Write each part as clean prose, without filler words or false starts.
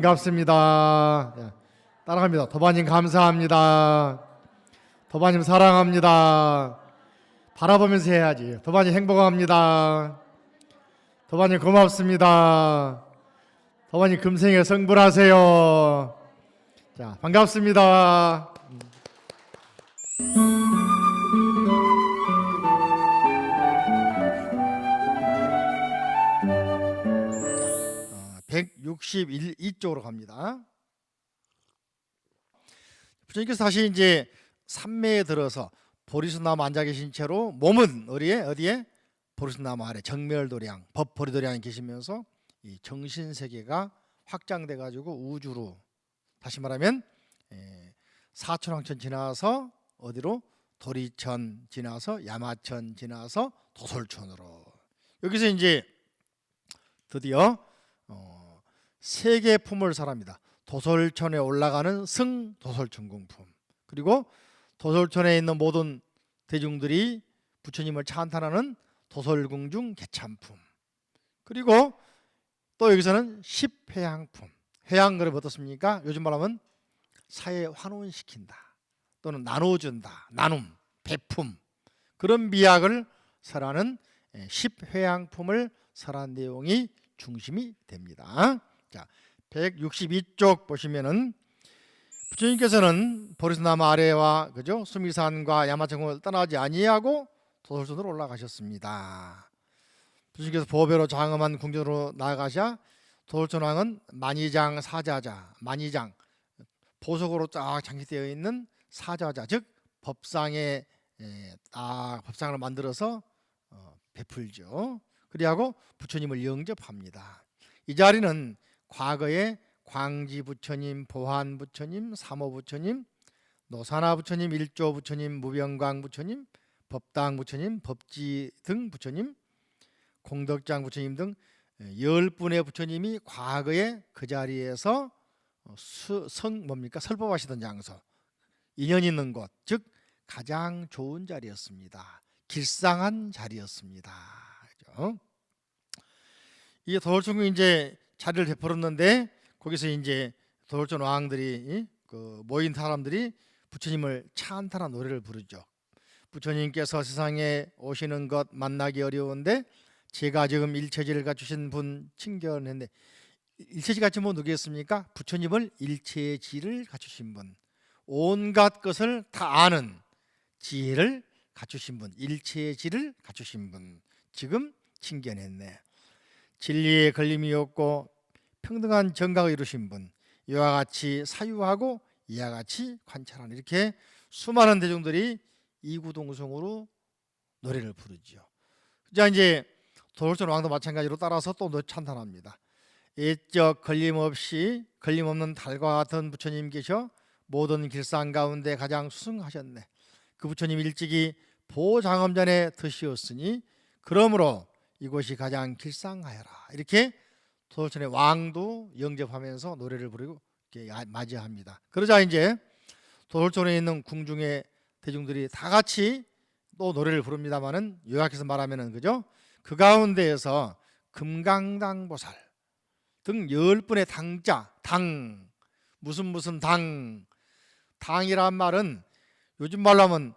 반갑습니다. 예, 따라갑니다. 도바님 감사합니다. 도바님 사랑합니다. 바라보면서 해야지. 도바님 행복합니다. 도바님 고맙습니다. 도바님 금생에 성불하세요. 자, 반갑습니다. 161쪽으로 갑니다. 부처님께서 다시 이제 삼매에 들어서 보리수나무 앉아 계신 채로 몸은 어디에? 보리수나무 아래 정멸도량, 법보리도량에 계시면서 이 정신세계가 확장돼 가지고 우주로, 다시 말하면 사천왕천 지나서 어디로? 도리천 지나서 야마천 지나서 도솔천으로, 여기서 이제 드디어 세계 품을 사랍니다. 도솔천에 올라가는 승 도솔천공품, 그리고 도솔천에 있는 모든 대중들이 부처님을 찬탄하는 도솔궁중 개참품, 그리고 또 여기서는 십회향품. 회향 그럼 어떻습니까? 요즘 말하면 사회 환원시킨다 또는 나눠준다, 나눔, 배품, 그런 미학을 설하는 십회향품을 설한 내용이 중심이 됩니다. 자, 162쪽 보시면은 부처님께서는 보리수나무 아래와 그죠? 수미산과 야마천공을 떠나지 아니하고 도솔천으로 올라가셨습니다. 부처님께서 보배로 장엄한 궁전으로 나아가자 도솔천왕은 만이장 사자자, 만이장 보석으로 쫙 장식되어 있는 사자자, 즉 법상에 법상을 만들어서 베풀죠. 그리하고 부처님을 영접합니다. 이 자리는 과거에 광지 부처님, 보한 부처님, 사모 부처님, 노사나 부처님, 일조 부처님, 무병광 부처님, 법당 부처님, 법지 등 부처님, 공덕장 부처님 등 10분의 부처님이 과거에 그 자리에서 설법하시던 장소, 인연 있는 곳, 즉 가장 좋은 자리였습니다. 길상한 자리였습니다. 그렇죠? 이 도솔천궁이 이제 자리를 베풀었는데, 거기서 이제 도솔천 왕들이 모인 사람들이 부처님을 찬탄한 노래를 부르죠. 부처님께서 세상에 오시는 것 만나기 어려운데 제가 지금 일체지를 갖추신 분 칭견했는데, 일체지 갖춘 분 누구겠습니까? 부처님을 일체지를 갖추신 분, 온갖 것을 다 아는 지혜를 갖추신 분, 일체지를 갖추신 분 지금 칭견했네. 진리에 걸림이 없고 평등한 정각을 이루신 분, 이와 같이 사유하고 이와 같이 관찰하는, 이렇게 수많은 대중들이 이구동성으로 노래를 부르죠. 자, 이제 도솔천 왕도 마찬가지로 따라서 또 찬탄합니다. 예적 걸림없는 달과 같은 부처님 계셔 모든 길상 가운데 가장 수승하셨네. 그 부처님 일찍이 보장엄전에 드시었으니 그러므로 이곳이 가장 길상하여라. 이렇게 도솔천의 왕도 영접하면서 노래를 부르고 이렇게 맞이합니다. 그러자 이제 도솔천에 있는 궁중의 대중들이 다 같이 또 노래를 부릅니다만은, 요약해서 말하면은 그죠? 그 가운데에서 금강당보살 등 10분의 당자, 당 무슨 당이란 말은 요즘 말로 하면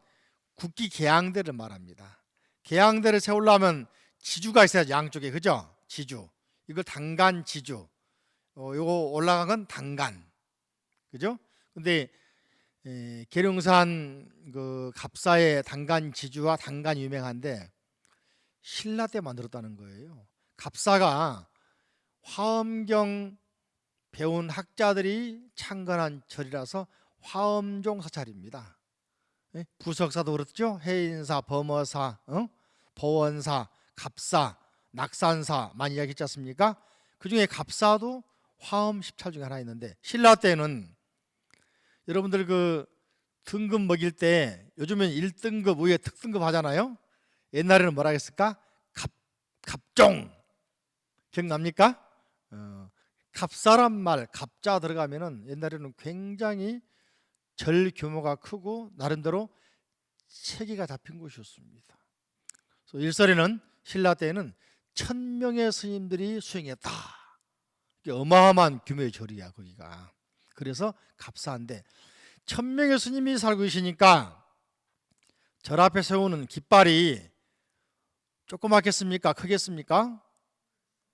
국기 계양대를 말합니다. 계양대를 세우려면 지주가 있어야지, 양쪽에, 그죠? 지주, 이걸 당간 지주, 요거 올라간 건 당간, 그죠? 근데 계룡산 그 갑사의 당간 지주와 당간이 유명한데 신라 때 만들었다는 거예요. 갑사가 화엄경 배운 학자들이 창건한 절이라서 화엄종 사찰입니다. 부석사도 그렇죠. 해인사, 범어사, 보원사, 갑사, 낙산사 많이 이야기했지 않습니까? 그 중에 갑사도 화엄 10찰 중에 하나 있는데, 신라 때는 여러분들 그 등급 먹일 때 요즘엔 1등급 위에 특등급 하잖아요. 옛날에는 뭐라 했을까? 갑종, 기억납니까? 갑사란 말, 갑자 들어가면은 옛날에는 굉장히 절 규모가 크고 나름대로 체계가 잡힌 곳이었습니다. 그래서 일설에는 신라 때에는 1000명의 스님들이 수행했다. 어마어마한 규모의 절이야 거기가. 그래서 값싼데 1000명의 스님이 살고 계시니까 절 앞에 세우는 깃발이 조그맣겠습니까? 크겠습니까?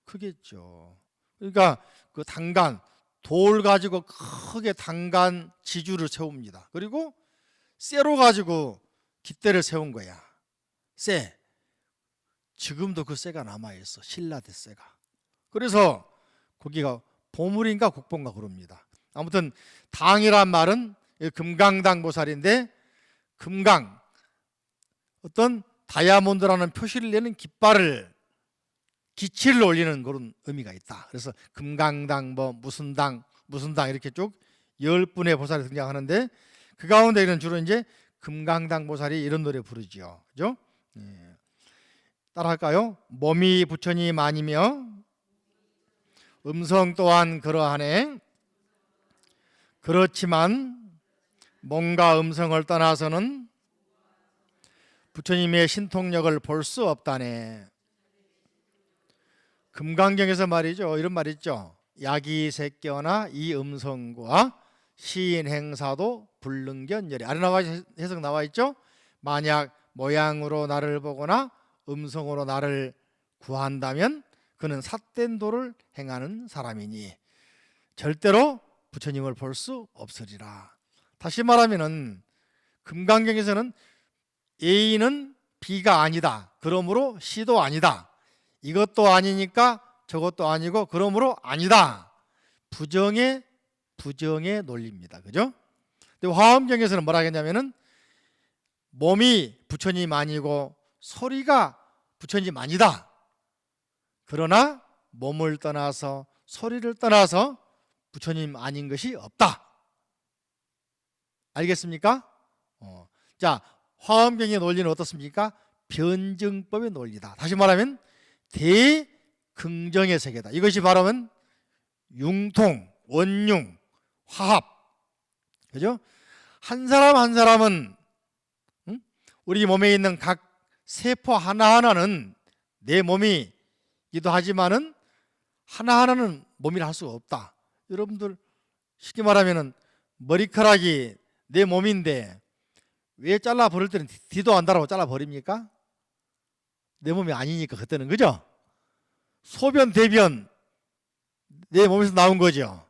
크겠죠. 그러니까 그 단간 돌 가지고 크게 단간 지주를 세웁니다. 그리고 쇠로 가지고 깃대를 세운 거야. 쇠. 지금도 그 쇠가 남아있어. 신라대 쇠가. 그래서 거기가 보물인가 국보인가 그럽니다. 아무튼 당이란 말은 금강당 보살인데 금강 어떤 다이아몬드라는 표시를 내는 깃발을 기치를 올리는 그런 의미가 있다. 그래서 금강당 뭐 무슨 당 이렇게 쭉 10분의 보살이 등장하는데 그 가운데는 주로 이제 금강당 보살이 이런 노래 부르지요. 그죠? 예. 따라할까요? 몸이 부처님 아니며 음성 또한 그러하네. 그렇지만 몸과 음성을 떠나서는 부처님의 신통력을 볼 수 없다네. 금강경에서 말이죠. 이런 말 있죠. 야기색견나 이 음성과 시인행사도 불능견열이. 아래 나와 해석 나와 있죠. 만약 모양으로 나를 보거나 음성으로 나를 구한다면 그는 삿된 도를 행하는 사람이니 절대로 부처님을 볼 수 없으리라. 다시 말하면은 금강경에서는 A는 B가 아니다. 그러므로 C도 아니다. 이것도 아니니까 저것도 아니고 그러므로 아니다. 부정의 논리입니다. 그죠? 근데 화엄경에서는 뭐라 하겠냐면은 몸이 부처님 아니고 소리가 부처님 아니다. 그러나 몸을 떠나서 소리를 떠나서 부처님 아닌 것이 없다. 알겠습니까? 자, 화엄경의 논리는 어떻습니까? 변증법의 논리다. 다시 말하면 대긍정의 세계다. 이것이 바로는 융통, 원융, 화합. 그죠? 한 사람 한 사람은 우리 몸에 있는 각 세포 하나하나는 내 몸이기도 하지만은 하나하나는 몸이라 할 수가 없다. 여러분들 쉽게 말하면은 머리카락이 내 몸인데 왜 잘라 버릴 때는 뒤도 안 달라고 잘라 버립니까? 내 몸이 아니니까 그때는. 그죠? 소변 대변 내 몸에서 나온 거죠.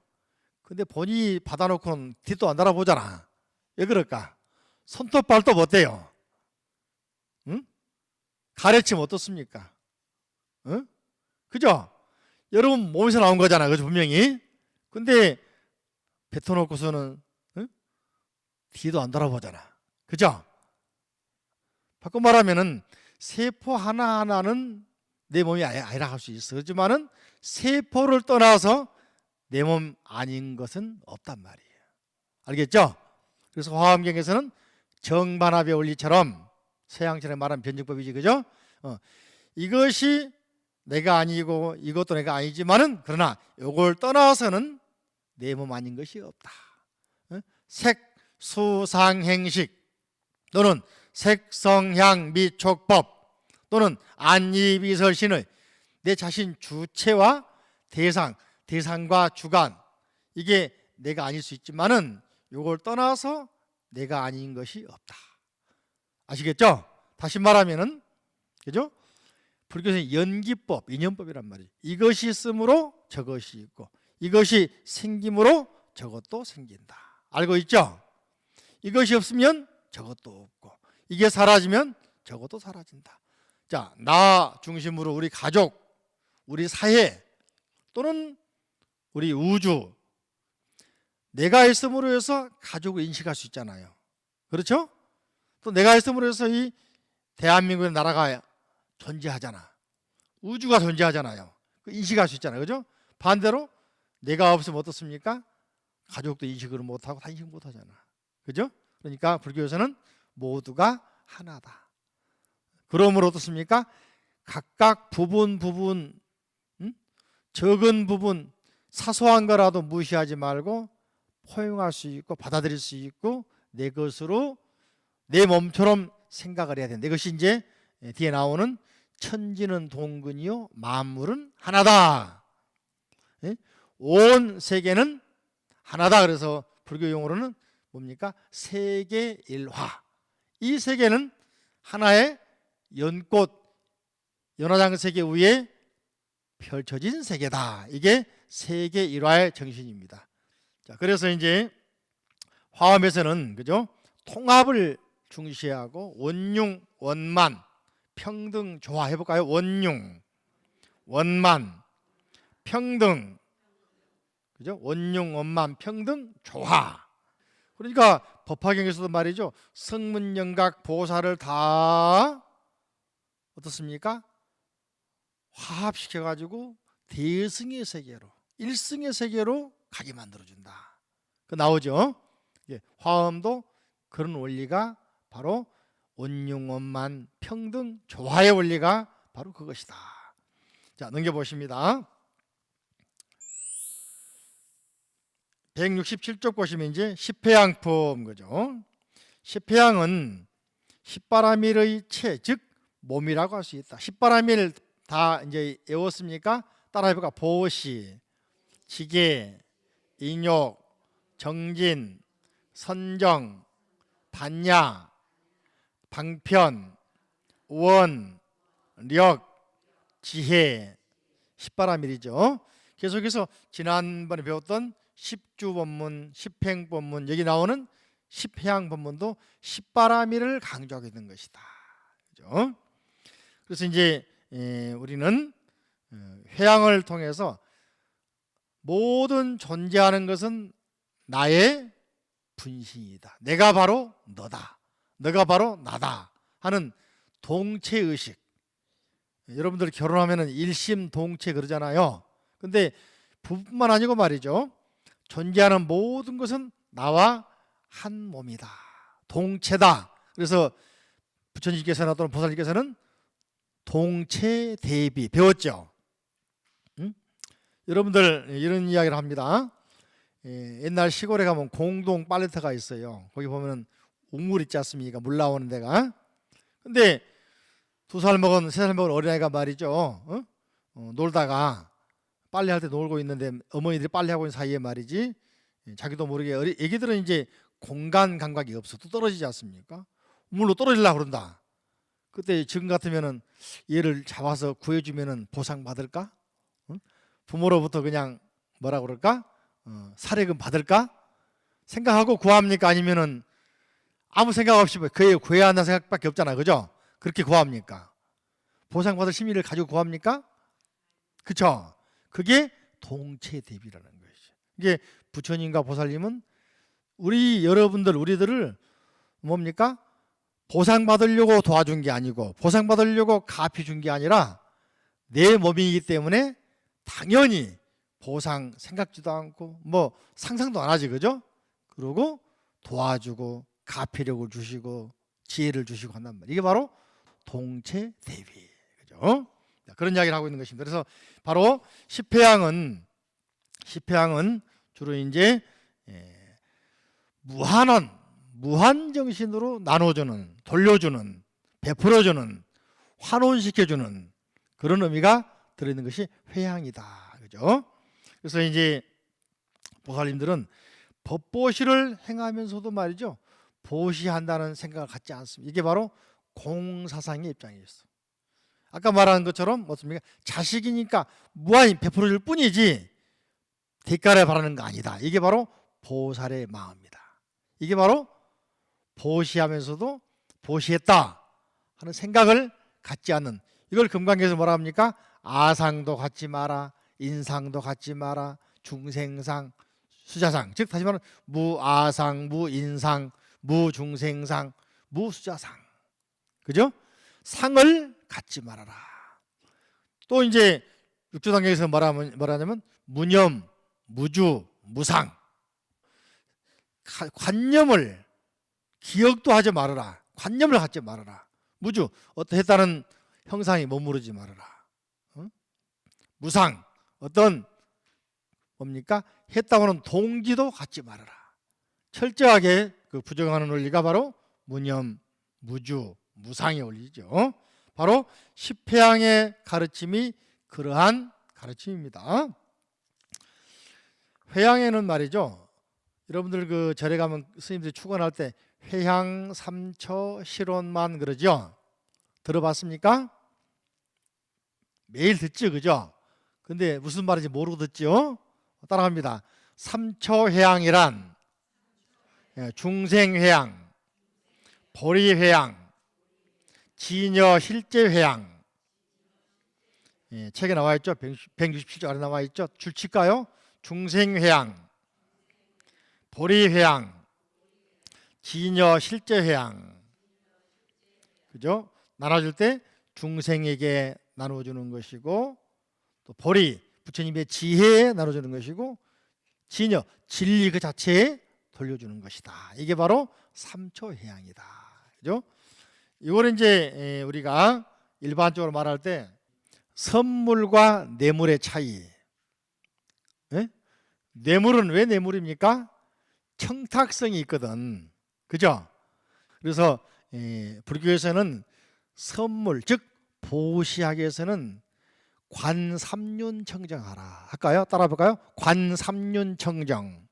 근데 본인이 받아놓고는 뒤도 안 달아보잖아. 왜 그럴까? 손톱 발톱 어때요? 응? 가래침 어떻습니까? 응? 그죠? 여러분 몸에서 나온 거잖아. 그죠? 분명히. 근데 뱉어놓고서는 뒤도 안 돌아보잖아. 그죠? 바꿔 말하면은 세포 하나하나는 내 몸이 아니라 할 수 있어. 그렇지만은 세포를 떠나서 내 몸 아닌 것은 없단 말이에요. 알겠죠? 그래서 화엄경에서는 정반합의 원리처럼 서양처럼 말하는 변증법이지. 그죠? 이것이 내가 아니고 이것도 내가 아니지만은 그러나 이걸 떠나서는 내 몸 아닌 것이 없다. 색, 수, 상, 행식 또는 색성향 및 촉법 또는 안이비설신의 내 자신 주체와 대상과 주관, 이게 내가 아닐 수 있지만은 이걸 떠나서 내가 아닌 것이 없다. 아시겠죠? 다시 말하면은, 그죠? 불교에서 연기법, 인연법이란 말이에요. 이것이 있으므로 저것이 있고 이것이 생김으로 저것도 생긴다. 알고 있죠? 이것이 없으면 저것도 없고 이게 사라지면 저것도 사라진다. 자, 나 중심으로 우리 가족, 우리 사회 또는 우리 우주, 내가 있음으로 해서 가족을 인식할 수 있잖아요. 그렇죠? 또 내가 있음으로 해서 이 대한민국의 나라가 존재하잖아. 우주가 존재하잖아요. 인식할 수 있잖아요. 그죠? 반대로 내가 없으면 어떻습니까? 가족도 인식을 못하고 다 인식 못하잖아. 그죠? 그러니까 불교에서는 모두가 하나다. 그러므로 어떻습니까? 각각 부분 적은 부분 사소한 거라도 무시하지 말고 포용할 수 있고 받아들일 수 있고 내 것으로 내 몸처럼 생각을 해야 된다. 이것이 이제 뒤에 나오는 천지는 동근이요 만물은 하나다. 온 세계는 하나다. 그래서 불교 용어로는 뭡니까? 세계일화. 이 세계는 하나의 연꽃, 연화장세계 위에 펼쳐진 세계다. 이게 세계일화의 정신입니다. 자, 그래서 이제 화엄에서는 그죠? 통합을 중시하고 원융, 원만, 평등, 조화 해볼까요? 원융, 원만, 평등, 그죠? 원융, 원만, 평등, 조화. 그러니까 법화경에서도 말이죠. 성문영각 보살을 다 어떻습니까? 화합시켜가지고 대승의 세계로, 일승의 세계로 가게 만들어준다. 그 나오죠. 화엄도 그런 원리가 바로 원융원만 평등 조화의 원리가 바로 그것이다. 자, 넘겨보십니다. 167쪽 보시면 이제 십회양품 그죠? 십회양은 십바라밀의 체, 즉 몸이라고 할 수 있다. 십바라밀 다 이제 외웠습니까? 따라해볼까? 보시, 지계, 인욕, 정진, 선정, 단야, 방편, 원, 력, 지혜, 십바라밀이죠. 계속해서 지난번에 배웠던 십주법문, 십행법문, 여기 나오는 십회양법문도 십바라밀을 강조하게 된 것이다. 그죠? 그래서 이제 우리는 회양을 통해서 모든 존재하는 것은 나의 분신이다. 내가 바로 너다. 너가 바로 나다 하는 동체의식. 여러분들 결혼하면 일심동체 그러잖아요. 근데 부부뿐만 아니고 말이죠. 존재하는 모든 것은 나와 한 몸이다. 동체다. 그래서 부처님께서나 또는 보살님께서는 동체 대비 배웠죠. 여러분들 이런 이야기를 합니다. 옛날 시골에 가면 공동 빨래터가 있어요. 거기 보면 우물 있지 않습니까? 물 나오는 데가. 근데 2살 먹은 3살 먹은 어린아이가 말이죠. 놀다가 빨래할 때 놀고 있는데 어머니들이 빨래하고 있는 사이에 말이지 자기도 모르게 애기들은 이제 공간 감각이 없어. 또 떨어지지 않습니까? 우물로 떨어지려고 그런다. 그때 지금 같으면은 얘를 잡아서 구해주면은 보상받을까? 부모로부터 그냥 뭐라 그럴까? 살해금 받을까? 생각하고 구합니까? 아니면은 아무 생각 없이 그애 구해야 한다는 생각밖에 없잖아. 그죠? 그렇게 구합니까? 보상받을 심의를 가지고 구합니까? 그쵸? 그게 동체 대비라는 것이죠. 이게 부처님과 보살님은 우리들을 뭡니까? 보상받으려고 도와준 게 아니고 보상받으려고 갚이 준 게 아니라 내 몸이기 때문에 당연히 보상 생각지도 않고 뭐 상상도 안 하지. 그죠? 그러고 도와주고 가피력을 주시고 지혜를 주시고 한단 말이에요. 이게 바로 동체 대비. 그죠? 그런 이야기를 하고 있는 것입니다. 그래서 바로 십회양은 주로 이제 무한 정신으로 나눠주는, 돌려주는, 베풀어주는, 환원시켜주는 그런 의미가 들어있는 것이 회양이다. 그죠? 그래서 이제 보살님들은 법보시를 행하면서도 말이죠. 보시한다는 생각을 갖지 않습니다. 이게 바로 공사상의 입장이었어. 아까 말한 것처럼 어떻습니까? 자식이니까 무한히 베풀어줄 뿐이지 대가를 바라는 거 아니다. 이게 바로 보살의 마음입니다. 이게 바로 보시하면서도 보시했다 하는 생각을 갖지 않는, 이걸 금강경에서 뭐라 합니까? 아상도 갖지 마라, 인상도 갖지 마라, 중생상, 수자상. 즉 다시 말하면 무아상, 무인상, 무중생상, 무수자상. 그죠? 상을 갖지 말아라. 또 이제 육조단경에서 뭐라냐면 무념, 무주, 무상. 관념을 기억도 하지 말아라. 관념을 갖지 말아라. 무주, 어떠했다는 형상이 머무르지 말아라. 무상, 어떤 뭡니까? 했다고 하는 동기도 갖지 말아라. 철저하게 그 부정하는 원리가 바로 무념, 무주, 무상의 원리죠. 바로 십회양의 가르침이 그러한 가르침입니다. 회양에는 말이죠. 여러분들 그 절에 가면 스님들이 축원할 때 회향 삼처 실원만 그러죠. 들어봤습니까? 매일 듣죠, 그죠? 근데 무슨 말인지 모르고 듣죠? 따라갑니다. 삼처회향이란 중생회향, 보리회향, 지녀 실제회향. 책에 나와 있죠. 167조 아래 나와 있죠. 줄칠까요? 중생회향, 보리회향, 지녀 실제회향. 그죠? 나눠줄 때 중생에게 나눠주는 것이고, 또 보리, 부처님의 지혜에 나눠주는 것이고, 지녀, 진리 그 자체에 돌려주는 것이다. 이게 바로 삼초회향이다. 그죠? 이거는 이제 우리가 일반적으로 말할 때 선물과 뇌물의 차이. 예? 뇌물은 왜 뇌물입니까? 청탁성이 있거든. 그죠? 그래서 불교에서는 선물, 즉 보시학에서는 관삼륜청정하라 할까요? 따라 볼까요? 관삼륜청정.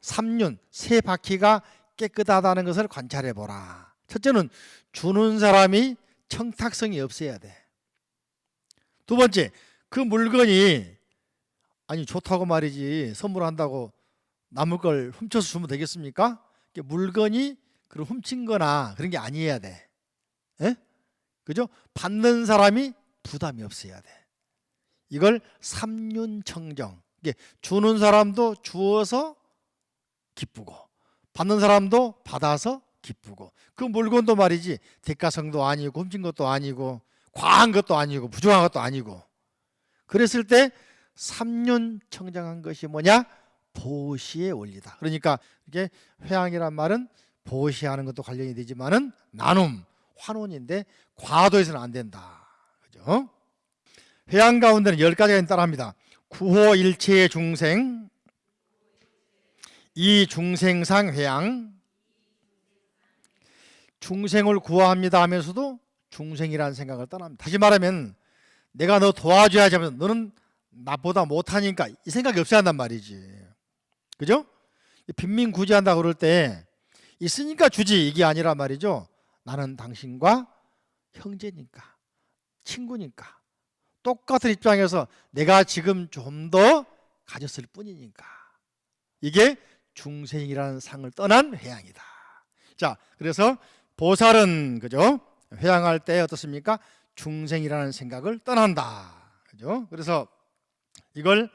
삼륜, 세 바퀴가 깨끗하다는 것을 관찰해 보라. 첫째는 주는 사람이 청탁성이 없어야 돼. 두 번째, 그 물건이 아니 좋다고 말이지 선물한다고 남의 걸 훔쳐서 주면 되겠습니까? 물건이 그걸 훔친 거나 그런 게 아니어야 돼. 예? 그죠? 받는 사람이 부담이 없어야 돼. 이걸 삼륜청정. 주는 사람도 주어서 기쁘고 받는 사람도 받아서 기쁘고, 그 물건도 말이지 대가성도 아니고 훔친 것도 아니고 과한 것도 아니고 부정한 것도 아니고, 그랬을 때 삼륜청정한 것이 뭐냐? 보시의 원리다. 그러니까 이게 회향이란 말은 보시하는 것도 관련이 되지만은 나눔, 환원인데 과도해서는 안 된다. 그죠? 회향 가운데는 10가지가 따라합니다. 구호일체의 중생, 이 중생상 회향. 중생을 구호합니다 하면서도 중생이라는 생각을 떠납니다. 다시 말하면 내가 너 도와줘야지 하면서 너는 나보다 못하니까 이 생각이 없어야 한단 말이지. 그죠? 빈민구제한다 그럴 때 있으니까 주지 이게 아니라 말이죠. 나는 당신과 형제니까, 친구니까, 똑같은 입장에서 내가 지금 좀 더 가졌을 뿐이니까. 이게 중생이라는 상을 떠난 회향이다. 자, 그래서 보살은 그죠? 회향할 때 어떻습니까? 중생이라는 생각을 떠난다. 그죠? 그래서 이걸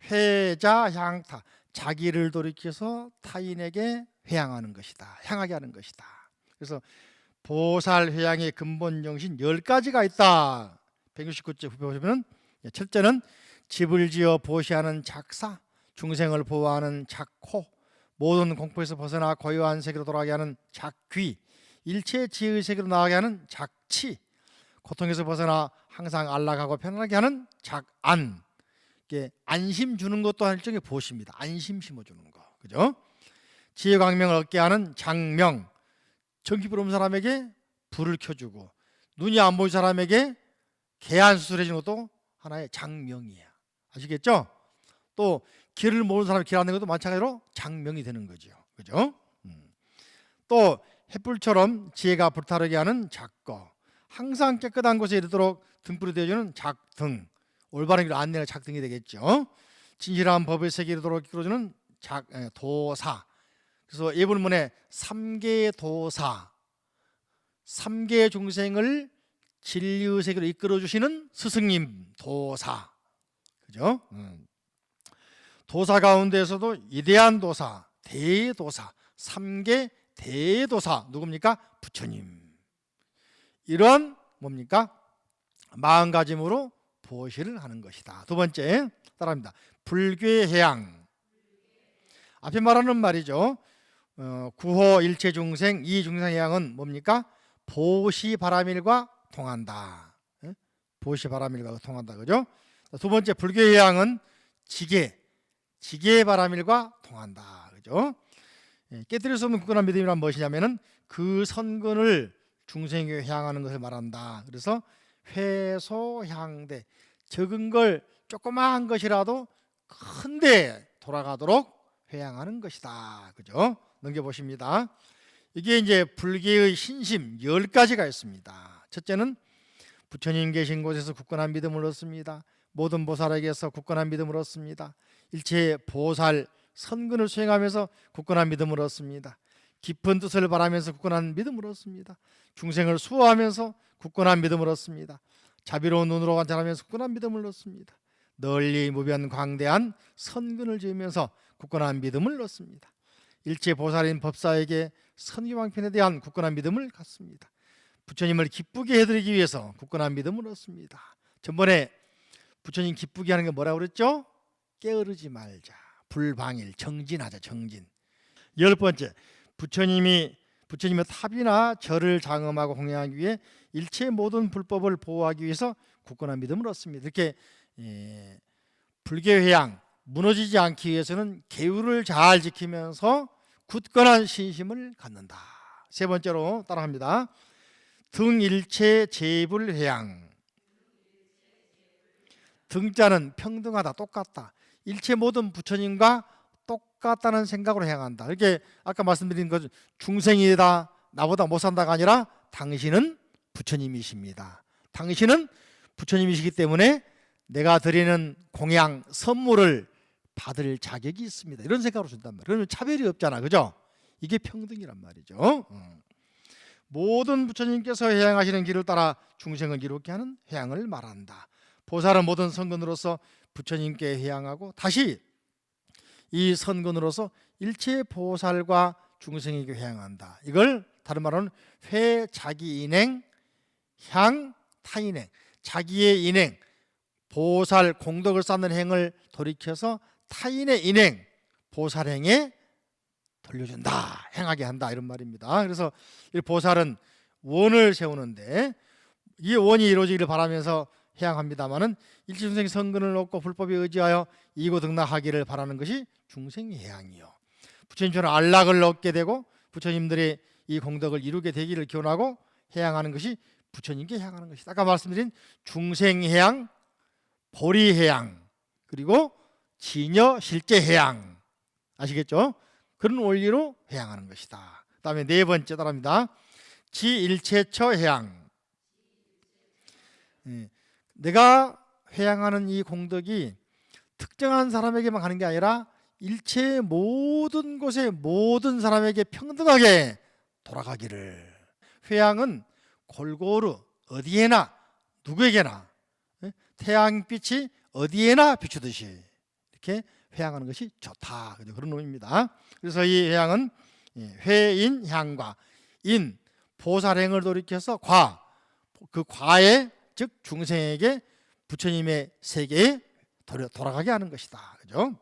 회자향타, 자기를 돌이켜서 타인에게 회향하는 것이다. 향하게 하는 것이다. 그래서 보살 회향의 근본 정신 10가지가 있다. 169쪽 후배 보시면 첫째는 집을 지어 보시하는 작사, 중생을 보호하는 작호, 모든 공포에서 벗어나 고요한 세계로 돌아가게 하는 작귀, 일체 지의 세계로 나가게 하는 작치, 고통에서 벗어나 항상 안락하고 편안하게 하는 작안. 이게 안심 주는 것도 일종의 보시입니다. 안심 심어주는 거, 그죠? 지혜 광명을 얻게 하는 장명, 전기불 없는 사람에게 불을 켜주고 눈이 안 보이는 사람에게 개안 수술해주는 것도 하나의 장명이야. 아시겠죠? 또 길을 모르는 사람이 길 안 되는 것도 마찬가지로 장명이 되는 거죠. 그죠? 또 햇불처럼 지혜가 불타르게 하는 작거, 항상 깨끗한 곳에 이르도록 등불이 되어주는 작등, 올바른 길을 안내하는 작등이 되겠죠. 진실한 법의 세계에 이르도록 이끌어주는 도사. 그래서 예불문에 3개의 도사, 3개의 중생을 진리의 세계로 이끌어주시는 스승님 도사. 그죠? 도사 가운데에서도 위대한 도사, 대도사, 3개 대도사 누굽니까? 부처님. 이런 뭡니까? 마음가짐으로 보시를 하는 것이다. 두 번째 따라합니다. 불교의 해양. 앞에 말하는 말이죠. 구호 일체 중생, 이 중생 해양은 뭡니까? 보시 바라밀과 통한다. 보시 바라밀과 통한다. 그죠? 두 번째 불교의 해양은 지계 바라밀과 통한다. 그죠? 깨뜨릴 수 없는 굳건한 믿음이란 무엇이냐면은 그 선근을 중생에게 향하는 것을 말한다. 그래서 회소향대, 적은 걸 조그마한 것이라도 큰데 돌아가도록 회양하는 것이다. 그죠? 넘겨보십니다. 이게 이제 불교의 신심 10가지가 있습니다. 첫째는 부처님 계신 곳에서 굳건한 믿음을 얻습니다. 모든 보살에게서 굳건한 믿음을 얻습니다. 일체 보살 선근을 수행하면서 굳건한 믿음을 얻습니다. 깊은 뜻을 바라면서 굳건한 믿음을 얻습니다. 중생을 수호하면서 굳건한 믿음을 얻습니다. 자비로운 눈으로 관찰하면서 굳건한 믿음을 얻습니다. 널리 무변광대한 선근을 지으면서 굳건한 믿음을 얻습니다. 일체 보살인 법사에게 선기방편에 대한 굳건한 믿음을 갖습니다. 부처님을 기쁘게 해드리기 위해서 굳건한 믿음을 얻습니다. 전번에 부처님 기쁘게 하는 게 뭐라고 그랬죠? 게으르지 말자. 불방일, 정진하자. 정진. 10번째, 부처님의 탑이나 절을 장엄하고 공양하기 위해 일체 모든 불법을 보호하기 위해서 굳건한 믿음을 얻습니다. 이렇게 불교 회양 무너지지 않기 위해서는 계율을 잘 지키면서 굳건한 신심을 갖는다. 세 번째로 따라합니다. 등일체 제불회양. 등자는 평등하다, 똑같다. 일체 모든 부처님과 똑같다는 생각으로 행한다. 이렇게 아까 말씀드린 것 중생이다, 나보다 못 산다가 아니라 당신은 부처님이십니다. 당신은 부처님이시기 때문에 내가 드리는 공양, 선물을 받을 자격이 있습니다. 이런 생각으로 준단 말이에요. 그러면 차별이 없잖아, 그죠? 이게 평등이란 말이죠. 모든 부처님께서 회양하시는 길을 따라 중생을 이롭게 하는 회양을 말한다. 보살은 모든 선근으로서 부처님께 회양하고 다시 이 선근으로서 일체 보살과 중생에게 회양한다. 이걸 다른 말로는 회자기인행, 향타인행. 자기의 인행, 보살 공덕을 쌓는 행을 돌이켜서 타인의 인행, 보살행에 돌려준다, 행하게 한다, 이런 말입니다. 그래서 이 보살은 원을 세우는데 이 원이 이루어지기를 바라면서 회양합니다마는 일체중생이 선근을 얻고 불법에 의지하여 이고등락하기를 바라는 것이 중생의 회양이요. 부처님처럼 안락을 얻게 되고 부처님들의 이 공덕을 이루게 되기를 기원하고 회양하는 것이 부처님께 회양하는 것이다. 아까 말씀드린 중생회양, 보리회양, 그리고 진여 실제회양, 아시겠죠? 그런 원리로 회양하는 것이다. 그 다음에 네 번째 따라합니다. 지일체처회양. 내가 회양하는 이 공덕이 특정한 사람에게만 가는 게 아니라 일체 모든 곳에 모든 사람에게 평등하게 돌아가기를. 회양은 골고루 어디에나 누구에게나 태양빛이 어디에나 비추듯이 이렇게 회양하는 것이 좋다, 그런 의미입니다. 그래서 이 회양은 회인향과 인, 보살행을 돌이켜서 과, 그 과에 즉 중생에게 부처님의 세계에 돌아가게 하는 것이다. 그죠?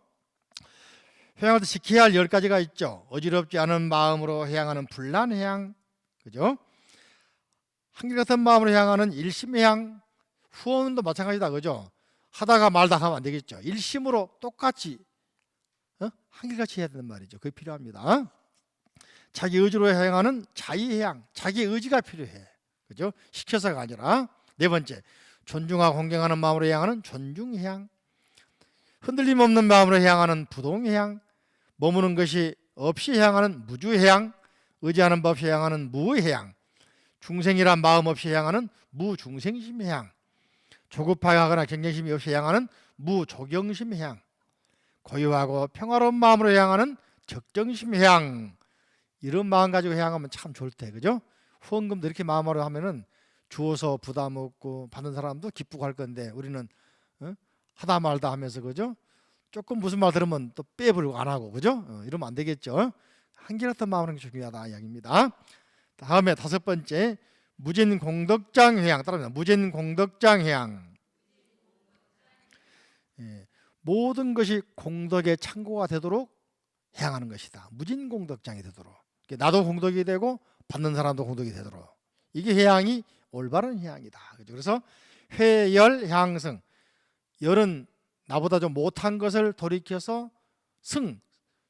회양할 때 지켜야 할 10가지가 있죠. 어지럽지 않은 마음으로 회양하는 불란회양, 그죠? 한결같은 마음으로 회양하는 일심회양, 후원도 마찬가지다, 그죠? 하다가 말다 하면 안 되겠죠. 일심으로 똑같이 한결같이 해야 되는 말이죠. 그게 필요합니다. 자기 의지로 회양하는 자의회양, 자기 의지가 필요해, 그죠? 시켜서가 아니라. 네 번째, 존중하고 공경하는 마음으로 회양하는 존중회양, 흔들림 없는 마음으로 회양하는 부동회양, 머무는 것이 없이 회양하는 무주회양, 의지하는 법 없이 회양하는 무회양, 중생이란 마음 없이 회양하는 무중생심회양, 조급하거나 경쟁심이 없이 회양하는 무조경심회양, 고요하고 평화로운 마음으로 회양하는 적정심회양. 이런 마음 가지고 회양하면 참 좋을 때, 그죠? 후원금도 이렇게 마음으로 하면은 주어서 부담 없고 받는 사람도 기쁘고 할 건데 우리는 하다 말다 하면서, 그죠? 조금 무슨 말 들으면 또 빼버리고 안 하고, 그죠? 이러면 안 되겠죠. 한결같은 마음으로 중요하다 이야기입니다. 다음에 다섯 번째, 무진공덕장 회양 따라합니다. 무진공덕장 회양. 모든 것이 공덕의 창고가 되도록 회양하는 것이다. 무진공덕장이 되도록. 나도 공덕이 되고 받는 사람도 공덕이 되도록. 이게 회양이 올바른 회양이다. 그래서 회열향승, 열은 나보다 좀 못한 것을 돌이켜서 승,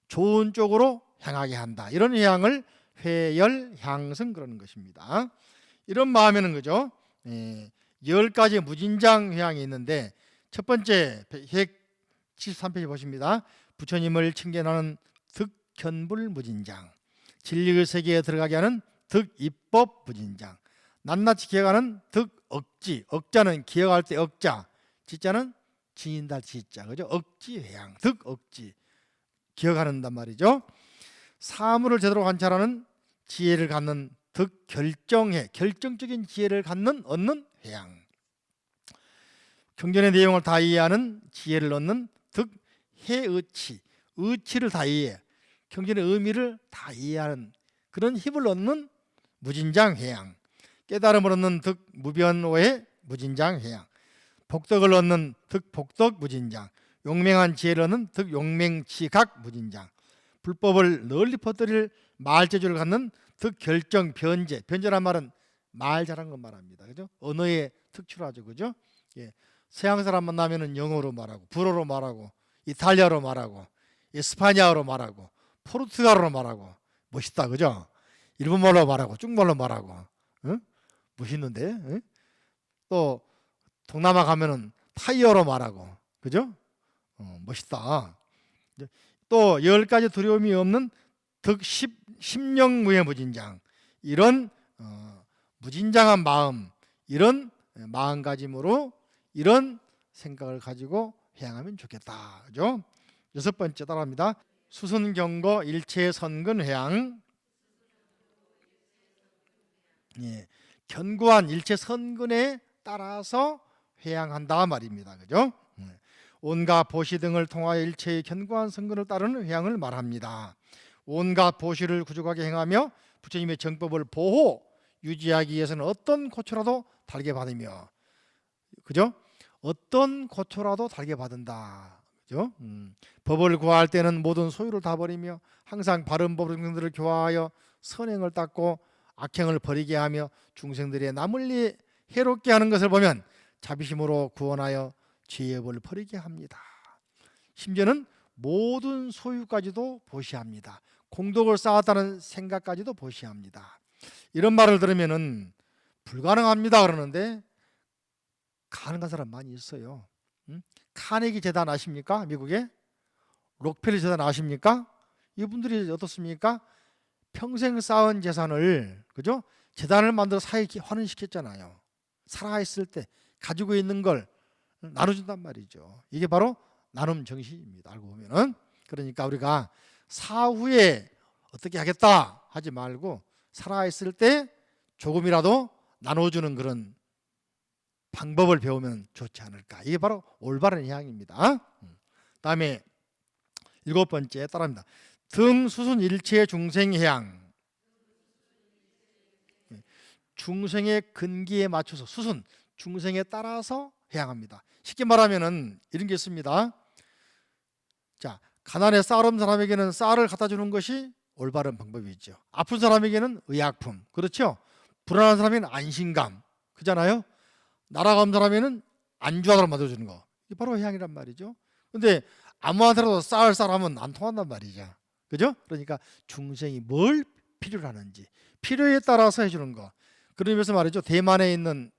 좋은 쪽으로 향하게 한다. 이런 회양을 회열향승 그러는 것입니다. 이런 마음에는, 그죠? 10가지 무진장 회양이 있는데 첫 번째 73페이지 보십니다. 부처님을 칭견하는 득견불무진장, 진리의 세계에 들어가게 하는 득입법무진장, 낱낱이 기억하는 득억지, 억자는 기억할 때 억자, 지자는 지인달 지자, 그죠? 억지회양, 득억지, 기억하는단 말이죠. 사물을 제대로 관찰하는 지혜를 갖는 득결정해, 결정적인 지혜를 얻는 회양. 경전의 내용을 다 이해하는 지혜를 얻는 득해의치, 의치를 다 이해해, 경전의 의미를 다 이해하는 그런 힘을 얻는 무진장회양. 깨달음을 얻는 득무변오해 무진장회양. 복덕을 얻는 득복덕무진장. 용맹한 지혜를 얻는 득용맹지각무진장. 불법을 널리 퍼뜨릴 말재주를 갖는 득결정변제. 변제란 말은 말 잘하는 거 말합니다. 그죠? 언어의 특출하죠. 그죠? 예. 서양 사람 만나면은 영어로 말하고, 불어로 말하고, 이탈리아로 말하고, 스파니아어로 말하고, 포르투갈어로 말하고, 멋있다. 그죠? 일본말로 말하고, 중국말로 말하고, 응? 멋있는데? 응? 또 동남아 가면은 타이어로 말하고, 그죠? 멋있다. 또 10가지 두려움이 없는 득십령무해무진장. 이런 무진장한 마음, 이런 마음가짐으로 이런 생각을 가지고 회양하면 좋겠다. 그죠? 6번째 따라합니다. 수선경거 일체선근회양. 예, 견고한 일체선근에 따라서 회양한다 말입니다. 그죠? 온갖 보시 등을 통하여 일체의 견고한 선근을 따르는 회양을 말합니다. 온갖 보시를 구족하게 행하며 부처님의 정법을 보호 유지하기 위해서는 어떤 고초라도 달게 받으며, 그죠? 어떤 고초라도 달게 받은다. 그죠? 법을 구할 때는 모든 소유를 다 버리며 항상 바른 법들을 교화하여 선행을 닦고 악행을 버리게 하며 중생들의 남을 해롭게 하는 것을 보면 자비심으로 구원하여 죄의 법을 버리게 합니다. 심지어는 모든 소유까지도 보시합니다. 공덕을 쌓았다는 생각까지도 보시합니다. 이런 말을 들으면은 불가능합니다 그러는데 가능한 사람 많이 있어요. 카네기 재단 아십니까? 미국에 록펠러 재단 아십니까? 이분들이 어떻습니까? 평생 쌓은 재산을, 그죠? 재단을 만들어 사회에 환원시켰잖아요. 살아있을 때 가지고 있는 걸 나눠준단 말이죠. 이게 바로 나눔 정신입니다. 알고 보면은. 그러니까 우리가 사후에 어떻게 하겠다 하지 말고 살아있을 때 조금이라도 나눠주는 그런 방법을 배우면 좋지 않을까. 이게 바로 올바른 향입니다. 다음에 7번째 따라합니다. 등수순 일체 중생향. 중생의 근기에 맞춰서 수순, 중생에 따라서 해양합니다. 쉽게 말하면은 이런 게 있습니다. 자, 가난에 쌀 없는 사람에게는 쌀을 갖다 주는 것이 올바른 방법이죠. 아픈 사람에게는 의약품, 그렇죠? 불안한 사람에게는 안심감, 그잖아요. 나라가 없는 사람에게는 안주하도록 만들어주는 거, 이게 바로 해양이란 말이죠. 근데 아무한테라도 쌀 하면 안 통한단 말이죠. 그죠? 그러니까 중생이 뭘 필요로 하는지 필요에 따라서 해주는 거. 그런 의미에서 말이죠. 대만에 있는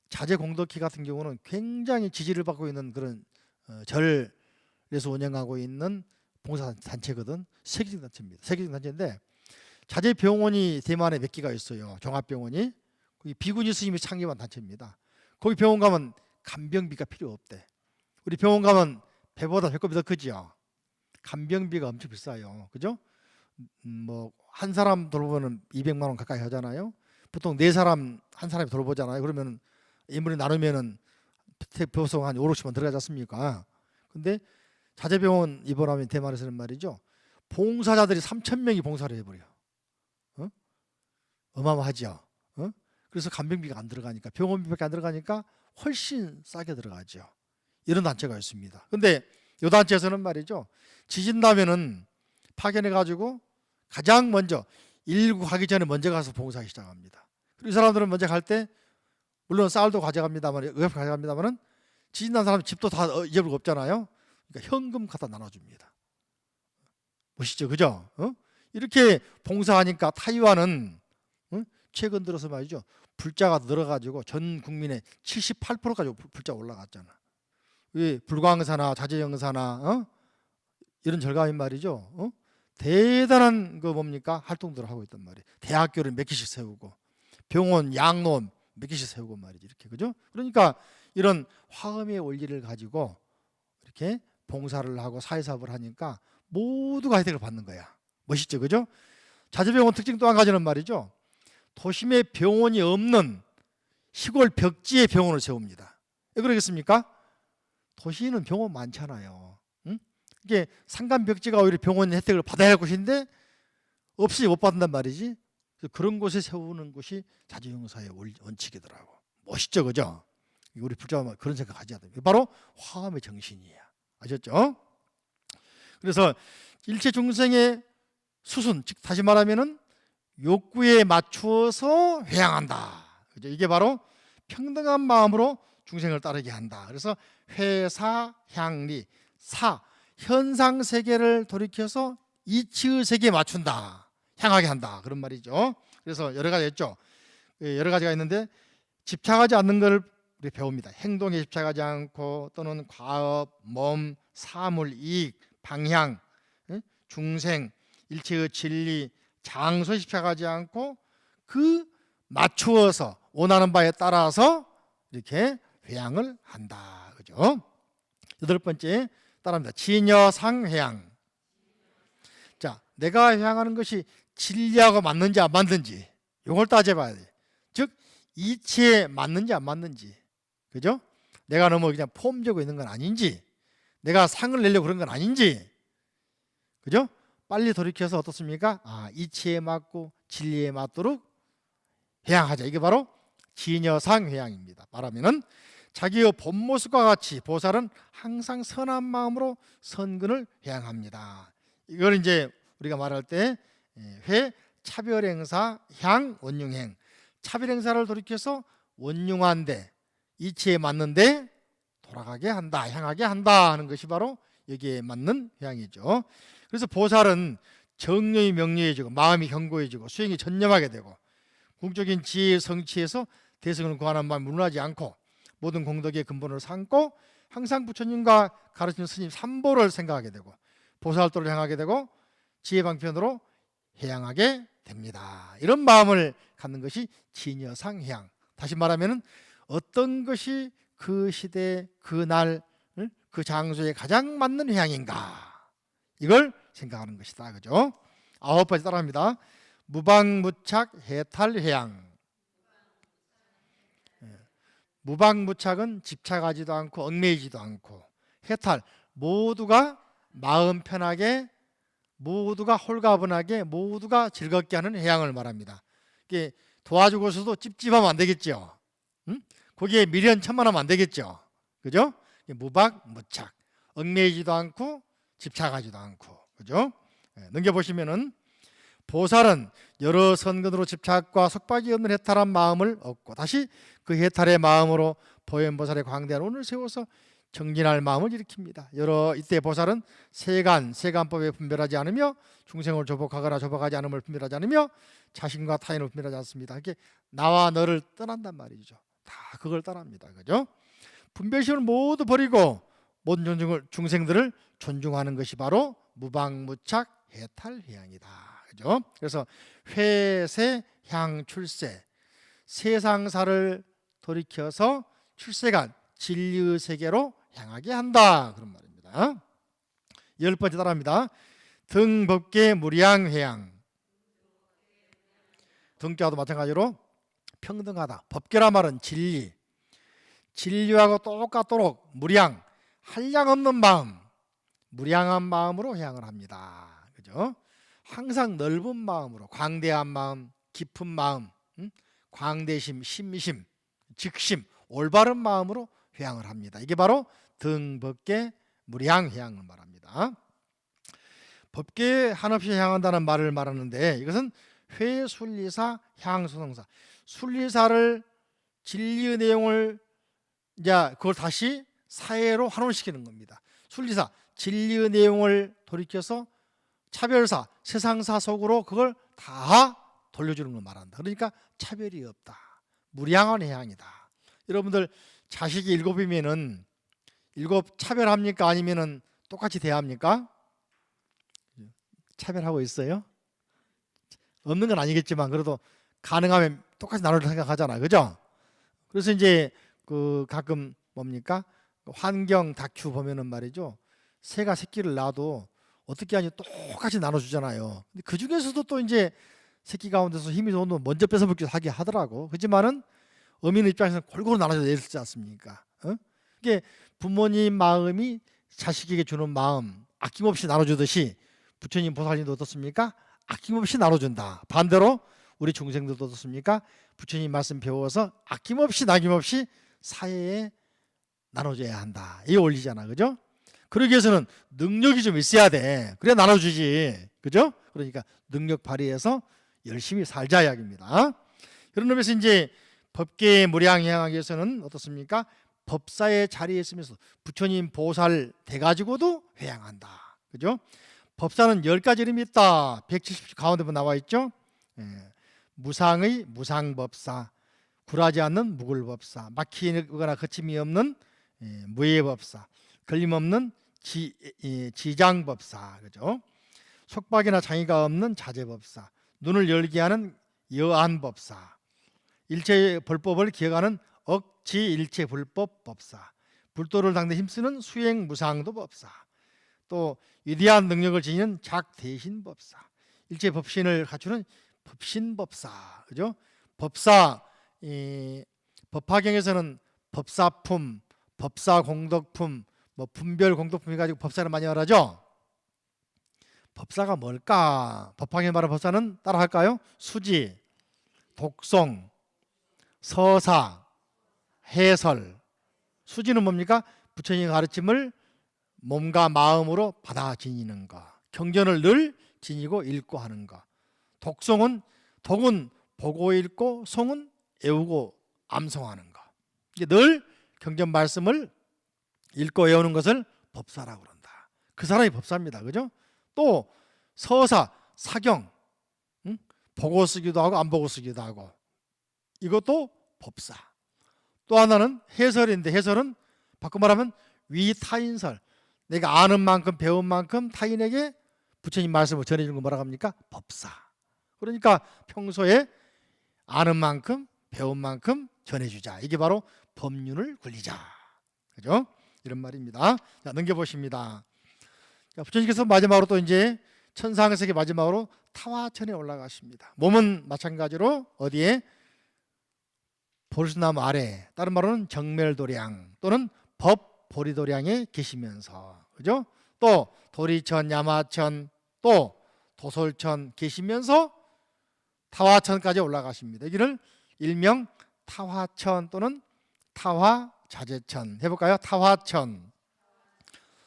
자제공덕회 같은 경우는 굉장히 지지를 받고 있는 그런 절에서 운영하고 있는 봉사단체거든. 세계적 단체입니다. 세계적 단체인데 자제병원이 대만에 몇 개가 있어요. 종합병원이. 거기 비구니 스님이 창립한 단체입니다. 거기 병원 가면 간병비가 필요 없대. 우리 병원 가면 배보다 배꼽이 더 크지요. 간병비가 엄청 비싸요. 그죠? 뭐 한 사람 돌보면 200만 원 가까이 하잖아요. 보통 4사람 한 사람이 돌보잖아요. 그러면 인물이 나누면은 보통 한 5, 60만 들어가지 않습니까? 근데 자제병원 입원하면 대만에서는 말이죠. 봉사자들이 3,000명이 봉사를 해버려. 어마어마하죠. 그래서 간병비가 안 들어가니까, 병원비밖에 안 들어가니까 훨씬 싸게 들어가죠. 이런 단체가 있습니다. 근데 이 단체에서는 말이죠. 지진 나면은 파견해가지고 가장 먼저 119 가기 전에 먼저 가서 봉사하기 시작합니다. 그리고 이 사람들은 먼저 갈 때 물론 쌀도 가져갑니다만, 의협 가져갑니다만은 지진 난 사람 집도 다 잊어버리고 없잖아요. 그러니까 현금 갖다 나눠줍니다. 멋있죠, 그죠? 이렇게 봉사하니까 타이완은 최근 들어서 말이죠. 불자가 늘어가지고 전 국민의 78%까지 불자 올라갔잖아. 왜 불광사나 자재영사나 이런 절감인 말이죠. 대단한 그 뭡니까 활동들을 하고 있단 말이에요. 대학교를 몇 개씩 세우고 병원, 양로원 몇 개씩 세우고 말이지 이렇게 그죠? 그러니까 이런 화엄의 원리를 가지고 이렇게 봉사를 하고 사회사업을 하니까 모두가 혜택을 받는 거야. 멋있죠, 그죠? 자재병원 특징 또 한 가지는 말이죠. 도심에 병원이 없는 시골 벽지에 병원을 세웁니다. 왜 그러겠습니까? 도시는 병원 많잖아요. 응? 이게 산간 벽지가 오히려 병원 혜택을 받아야 할 곳인데 없이 못 받는단 말이지. 그런 곳에 세우는 것이 자재용사의 원칙이더라고. 멋있죠, 그죠? 우리 불자만 그런 생각 하지 않아요. 바로 화엄의 정신이야. 아셨죠? 그래서 일체 중생의 수순, 즉 다시 말하면은 욕구에 맞추어서 회양한다. 그죠? 이게 바로 평등한 마음으로 중생을 따르게 한다. 그래서 회사향리, 사 현상 세계를 돌이켜서 이치의 세계에 맞춘다. 향하게 한다. 그런 말이죠. 그래서 여러 가지 있죠. 여러 가지가 있는데 집착하지 않는 것을 우리 배웁니다. 행동에 집착하지 않고 또는 과업, 몸, 사물, 이익, 방향, 중생, 일체의 진리, 장소에 집착하지 않고 그 맞추어서 원하는 바에 따라서 이렇게 회양을 한다. 그죠? 여덟 번째 따라합니다. 진여상회양. 자, 내가 회양하는 것이 진리하고 맞는지 안 맞는지 이걸 따져봐야 돼. 즉 이치에 맞는지 안 맞는지. 그죠? 내가 너무 그냥 폼되고 있는 건 아닌지, 내가 상을 내려고 그런 건 아닌지. 그죠? 빨리 돌이켜서 어떻습니까? 이치에 맞고 진리에 맞도록 회양하자. 이게 바로 진여상 회양입니다. 말하면은 자기의 본 모습과 같이 보살은 항상 선한 마음으로 선근을 회양합니다. 이걸 이제 우리가 말할 때 회 차별행사 향 원융행, 차별행사를 돌이켜서 원융한데 이치에 맞는데 돌아가게 한다, 향하게 한다 하는 것이 바로 여기에 맞는 회양이죠. 그래서 보살은 정령이 명료해지고 마음이 견고해지고 수행이 전념하게 되고 궁적인 지혜의 성취에서 대승을 구하는 마음이 무능하지 않고 모든 공덕의 근본을 삼고 항상 부처님과 가르치는 스님 삼보를 생각하게 되고 보살도를 향하게 되고 지혜방편으로 해양하게 됩니다. 이런 마음을 갖는 것이 진여상회양. 다시 말하면 어떤 것이 그 시대, 그 날, 그 장소에 가장 맞는 회양인가, 이걸 생각하는 것이다. 그죠? 아홉 번째 따라합니다. 무방무착 해탈회양. 무방무착은 집착하지도 않고 얽매이지도 않고, 해탈 모두가 마음 편하게, 모두가 홀가분하게, 모두가 즐겁게 하는 회양을 말합니다. 이게 도와주고서도 찝찝하면 안 되겠죠. 응? 거기에 미련 천만하면 안 되겠죠. 그죠? 무방무착, 얽매이지도 않고 집착하지도 않고. 그죠? 넘겨보시면은 보살은 여러 선근으로 집착과 속박이 없는 해탈한 마음을 얻고 다시 그 해탈의 마음으로 보현보살의 광대한 운을 세워서 정진할 마음을 일으킵니다. 이때 보살은 세간법에 분별하지 않으며 중생을 조복하거나 조복하지 않음을 분별하지 않으며 자신과 타인을 분별하지 않습니다. 이렇게 나와 너를 떠난단 말이죠. 다 그걸 떠납니다. 그죠? 분별심을 모두 버리고 모든 중생들을 존중하는 것이 바로 무방무착 해탈회양이다. 그죠? 그래서 회세 향 출세, 세상사를 돌이켜서 출세간 진리의 세계로 향하게 한다, 그런 말입니다. 열 번째 따라합니다. 등법계 무량회양. 등자도 마찬가지로 평등하다. 법계란 말은 진리, 진리하고 똑같도록 무량, 한량 없는 마음, 무량한 마음으로 회양을 합니다. 그죠? 항상 넓은 마음으로, 광대한 마음, 깊은 마음, 광대심, 심심, 직심, 올바른 마음으로 회양을 합니다. 이게 바로 등법계 무량회양을 말합니다. 법계에 한없이 향한다는 말을 말하는데 이것은 회순리사 향수성사, 순리사를, 진리의 내용을 이제 그걸 다시 사회로 환원시키는 겁니다. 순리사, 진리의 내용을 돌이켜서 차별사, 세상사 속으로 그걸 다 돌려주는 걸 말한다. 그러니까 차별이 없다, 무량한 회양이다. 여러분들 자식이 7이면은 일곱 차별합니까? 아니면은 똑같이 대합니까? 차별하고 있어요? 없는 건 아니겠지만 그래도 가능하면 똑같이 나누려 생각하잖아, 그죠? 그래서 이제 그 가끔 뭡니까? 환경 다큐 보면은 말이죠, 새가 새끼를 낳아도 어떻게 하니 똑같이 나눠주잖아요. 근데 그 중에서도 또 이제 새끼 가운데서 힘이 좋은 놈 먼저 뺏어먹기도 하게 하더라고. 그렇지만은 어미는 입장에서는 골고루 나눠서 내지 않습니까? 이게 부모님 마음이 자식에게 주는 마음 아낌없이 나눠주듯이 부처님 보살님도 어떻습니까? 아낌없이 나눠준다. 반대로 우리 중생들도 어떻습니까? 부처님 말씀 배워서 아낌없이 나김없이 사회에 나눠줘야 한다. 이 원리잖아, 그죠? 그러기 위해서는 능력이 좀 있어야 돼. 그래야 나눠주지, 그죠? 그러니까 능력 발휘해서 열심히 살자 이야기입니다. 그런 의미에서 이제 법계에 무량행하기 위해서는 어떻습니까? 법사의 자리에 있으면서 부처님 보살 돼가지고도 회양한다, 그죠? 법사는 10가지 이름이 있다. 170조 가운데 나와 있죠. 무상의 무상법사, 굴하지 않는 무굴법사, 막히거나 거침이 없는 무예법사, 걸림없는 지장법사, 그죠? 속박이나 장애가 없는 자제법사, 눈을 열게 하는 여안법사, 일체 불법을 기억하는 억지 일체 불법 법사, 불도를 당대 힘쓰는 수행 무상도 법사, 또 위대한 능력을 지니는 작대신 법사, 일체 법신을 갖추는 법신법사, 그죠? 법사, 법화경에서는 법사품, 법사공덕품, 뭐 분별 공덕품 해가지고 법사를 많이 말하죠. 법사가 뭘까? 법화경에 말하는 법사는 따라할까요? 수지, 독송, 서사, 해설. 수지는 뭡니까? 부처님의 가르침을 몸과 마음으로 받아 지니는 것, 경전을 늘 지니고 읽고 하는 것. 독송은, 독은 보고 읽고, 송은 외우고 암송하는 것. 이게 늘 경전 말씀을 읽고 외우는 것을 법사라고 그런다. 그 사람이 법사입니다, 그죠? 또 서사, 사경, 보고 쓰기도 하고 안 보고 쓰기도 하고, 이것도 법사. 또 하나는 해설인데, 해설은 바꿔 말하면 위타인설, 내가 아는 만큼 배운 만큼 타인에게 부처님 말씀을 전해주는 거 뭐라고 합니까? 법사. 그러니까 평소에 아는 만큼 배운 만큼 전해주자. 이게 바로 법륜을 굴리자, 그죠? 이런 말입니다. 자, 넘겨보십니다. 자, 부처님께서 마지막으로 또 이제 천상세계 마지막으로 타화천에 올라가십니다. 몸은 마찬가지로 어디에? 보리수나무 아래, 다른 말로는 정멸도량 또는 법보리도량에 계시면서, 그죠? 또 도리천, 야마천, 또 도솔천 계시면서 타화천까지 올라가십니다. 여기를 일명 타화천 또는 타화자재천 해볼까요? 타화천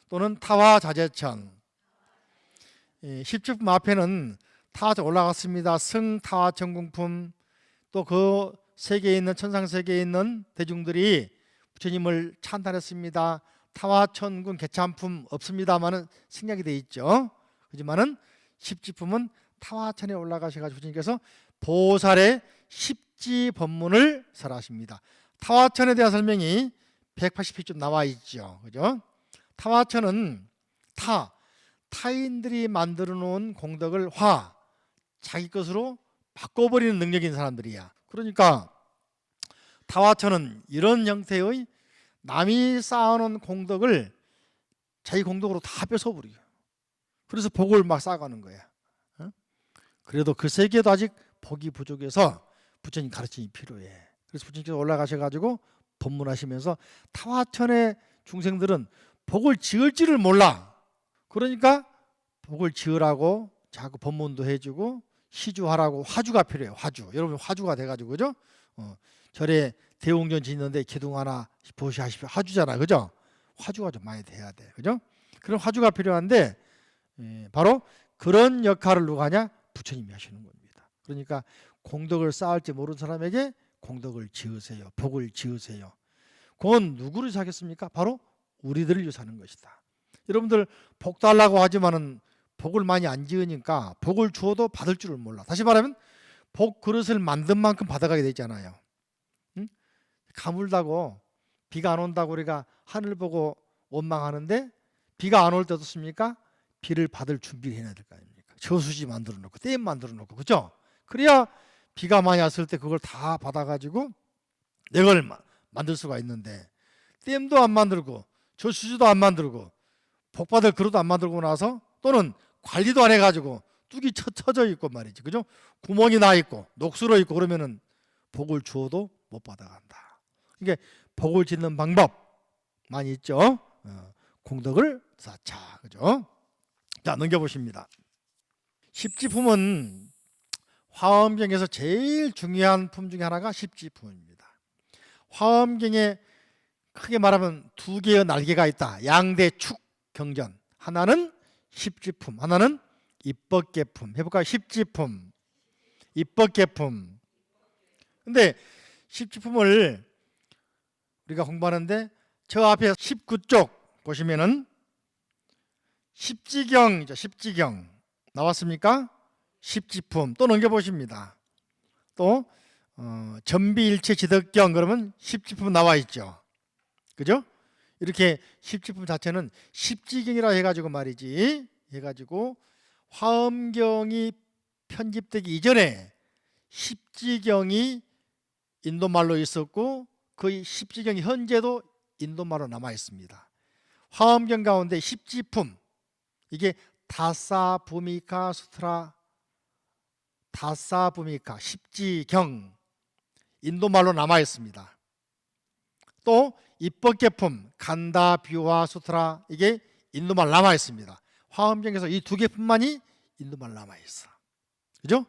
또는 타화자재천. 10주품 앞에는 타화천 올라갔습니다. 승타화천궁품, 또 그 세계에 있는, 천상세계에 있는 대중들이 부처님을 찬탄했습니다. 타화천군 개참품 없습니다만은 생략이 되어 있죠. 하지만은 십지품은 타화천에 올라가셔가지고 부처님께서 보살의 십지 법문을 설하십니다. 타화천에 대한 설명이 180페이지 나와 있죠, 그죠? 타화천은 타인들이 만들어 놓은 공덕을 자기 것으로 바꿔버리는 능력이 있는 사람들이야. 그러니까 타화천은 이런 형태의 남이 쌓아놓은 공덕을 자기 공덕으로 다 뺏어버려요. 그래서 복을 막 쌓아가는 거야. 그래도 그 세계도 아직 복이 부족해서 부처님 가르침이 필요해. 그래서 부처님께서 올라가셔가지고 법문하시면서 타화천의 중생들은 복을 지을지를 몰라. 그러니까 복을 지으라고 자꾸 법문도 해주고 시주하라고 화주가 필요해요. 화주. 여러분 화주가 돼가지고, 그죠? 절에 대웅전 짓는데 기둥 하나 보시하십시오. 화주잖아, 그죠? 화주가 좀 많이 돼야 돼, 그죠? 그런 화주가 필요한데, 바로 그런 역할을 누가 하냐? 부처님이 하시는 겁니다. 그러니까 공덕을 쌓을지 모르는 사람에게 공덕을 지으세요. 복을 지으세요. 그건 누구를 사겠습니까? 바로 우리들을 위해서 하는 것이다. 여러분들 복 달라고 하지만은 복을 많이 안 지으니까 복을 주어도 받을 줄을 몰라. 다시 말하면 복 그릇을 만든 만큼 받아가게 되잖아요. 가물다고 비가 안 온다고 우리가 하늘 보고 원망하는데 비가 안 올 때 어떻습니까? 비를 받을 준비를 해야 될 거 아닙니까? 저수지 만들어 놓고 댐 만들어 놓고 그죠? 그래야 비가 많이 왔을 때 그걸 다 받아가지고 내걸 만들 수가 있는데 댐도 안 만들고 저수지도 안 만들고 복받을 그릇도 안 만들고 나서 또는 관리도 안 해가지고 뚝이 쳐져 있고 말이지 그죠? 구멍이 나 있고 녹슬어 있고 그러면은 복을 주어도 못 받아간다. 이게 복을 짓는 방법 많이 있죠. 공덕을 쌓자 그죠? 자 넘겨보십니다. 십지품은 화엄경에서 제일 중요한 품 중에 하나가 십지품입니다. 화엄경에 크게 말하면 두 개의 날개가 있다. 양대축 경전. 하나는 십지품, 하나는 입법계품. 해볼까요? 십지품, 입법계품. 근데 십지품을 우리가 공부하는데 저 앞에 19쪽 보시면은 십지경이죠. 십지경 나왔습니까? 십지품 또 넘겨보십니다. 또 전비일체지덕경 그러면 십지품 나와 있죠. 그죠? 이렇게 십지품 자체는 십지경이라 해가지고 말이지 해가지고 화엄경이 편집되기 이전에 십지경이 인도말로 있었고 그 십지경이 현재도 인도말로 남아 있습니다. 화엄경 가운데 십지품 이게 다사부미카 수트라 다사부미카 십지경 인도말로 남아 있습니다. 또 입법계품 간다뷰화 수트라 이게 인도말 남아 있습니다. 화엄경에서 이 두 개품만이 인도말 남아 있어. 그죠?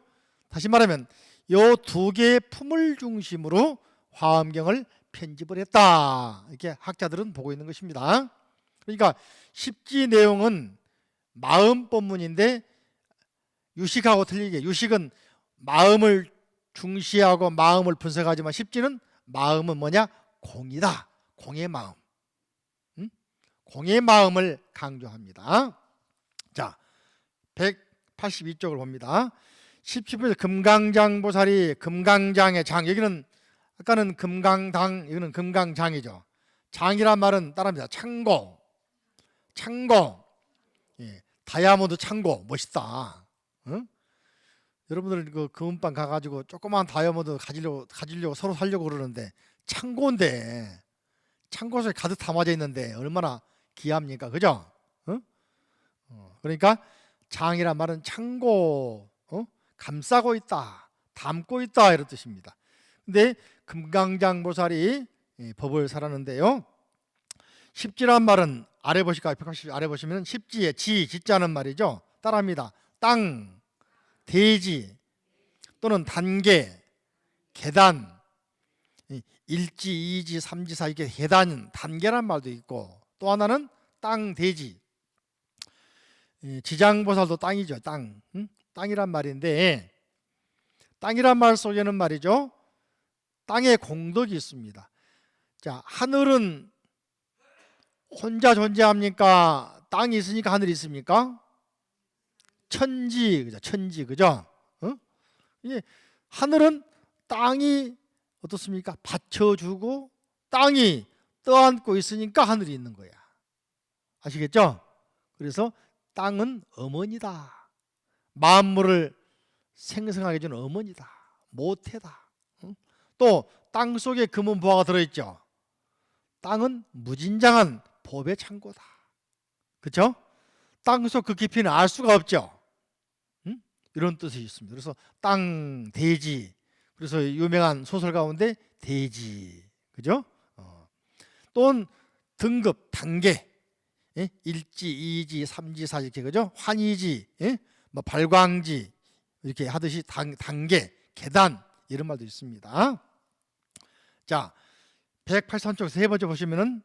다시 말하면 이 두 개의 품을 중심으로 화엄경을 편집을 했다. 이렇게 학자들은 보고 있는 것입니다. 그러니까 십지 내용은 마음 법문인데 유식하고 틀리게 유식은 마음을 중시하고 마음을 분석하지만 십지는 마음은 뭐냐? 공이다. 공의 마음. 공의 마음을 강조합니다. 자, 182쪽을 봅니다. 17편에서 금강장보살이 금강장의 장, 여기는 아까는 금강당, 여기는 금강장이죠. 장이란 말은 따라합니다. 창고, 창고, 예, 다이아몬드 창고, 멋있다. 응? 여러분들 그 금은방 가가지고 조그만 다이아몬드 가지려고 서로 살려고 그러는데 창고인데 창고에 가득 담아져 있는데 얼마나 귀합니까, 그죠? 응? 그러니까 장이란 말은 창고, 감싸고 있다, 담고 있다 이런 뜻입니다. 근데 금강장보살이 법을 살았는데요. 십지란 말은 아래 보실까요? 아래 보시면 십지에 지자는 말이죠. 따라합니다. 땅, 대지 또는 단계, 계단, 일지, 이지, 삼지사 이게 계단, 단계란 말도 있고 또 하나는 땅, 대지. 지장보살도 땅이죠. 땅, 땅이란 말인데 땅이란 말 속에는 말이죠. 땅에 공덕이 있습니다. 자, 하늘은 혼자 존재합니까? 땅이 있으니까 하늘이 있습니까? 천지, 그죠? 천지, 그죠? 이게 하늘은 땅이 어떻습니까? 받쳐주고 땅이 떠안고 있으니까 하늘이 있는 거야. 아시겠죠? 그래서 땅은 어머니다. 만물을 생성하게 해주는 어머니다. 모태다. 또 땅 속에 금은 보화가 들어있죠. 땅은 무진장한 법의 창고다. 그렇죠? 땅속 그 깊이는 알 수가 없죠. 이런 뜻이 있습니다. 그래서 땅, 대지. 그래서 유명한 소설 가운데 대지, 그죠? 또는 등급, 단계, 예? 일지, 이지, 삼지, 사지 이렇게 그죠? 환희지, 예? 뭐 발광지 이렇게 하듯이 단계, 계단 이런 말도 있습니다. 자, 183쪽 세 번째 보시면은